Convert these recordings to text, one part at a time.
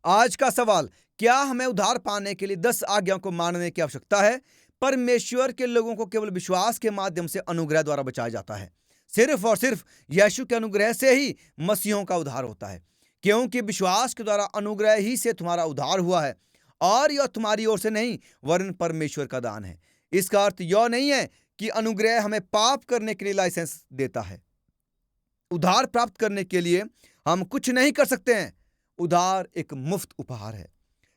आज का सवाल, क्या हमें उद्धार पाने के लिए 10 आज्ञाओं को मानने की आवश्यकता है? परमेश्वर के लोगों को केवल विश्वास के माध्यम से अनुग्रह द्वारा बचाया जाता है। सिर्फ और सिर्फ यीशु के अनुग्रह से ही मसीहों का उद्धार होता है, क्योंकि विश्वास के द्वारा अनुग्रह ही से तुम्हारा उद्धार हुआ है, और यह तुम्हारी ओर से नहीं वरन परमेश्वर का दान है। इसका अर्थ यह नहीं है कि अनुग्रह हमें पाप करने के लिए लाइसेंस देता है। उद्धार प्राप्त करने के लिए हम कुछ नहीं कर सकते हैं। उद्धार एक मुफ्त उपहार है,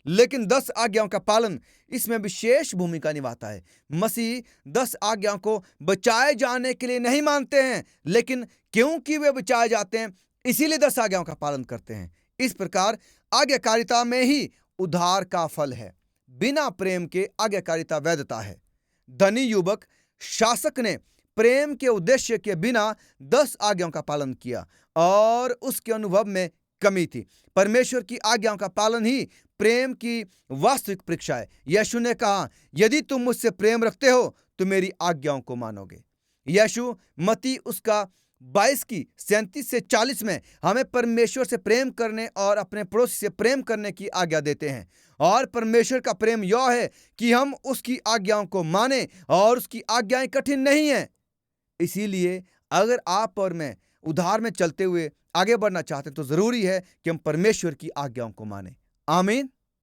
लेकिन 10 आज्ञाओं का पालन इसमें विशेष भूमिका निभाता है। मसीह 10 आज्ञाओं को बचाए जाने के लिए नहीं मानते हैं, लेकिन क्योंकि वे बचाए जाते हैं इसीलिए 10 आज्ञाओं का पालन करते हैं। इस प्रकार आज्ञाकारिता में ही उद्धार का फल है। बिना प्रेम के आज्ञाकारिता वैधता है। धनी युवक शासक ने प्रेम के उद्देश्य के बिना 10 आज्ञाओं का पालन किया और उसके अनुभव में कमी थी। परमेश्वर की आज्ञाओं का पालन ही प्रेम की वास्तविक परीक्षा है। यीशु ने कहा, यदि तुम मुझसे प्रेम रखते हो तो मेरी आज्ञाओं को मानोगे। यीशु मत्ती उसका 22 की 37 से 40 में हमें परमेश्वर से प्रेम करने और अपने पड़ोसी से प्रेम करने की आज्ञा देते हैं। और परमेश्वर का प्रेम यह है कि हम उसकी आज्ञाओं को माने, और उसकी आज्ञाएं कठिन नहीं हैं। इसीलिए अगर आप और मैं उद्धार में चलते हुए आगे बढ़ना चाहते हैं तो जरूरी है कि हम परमेश्वर की आज्ञाओं को माने। आमीन।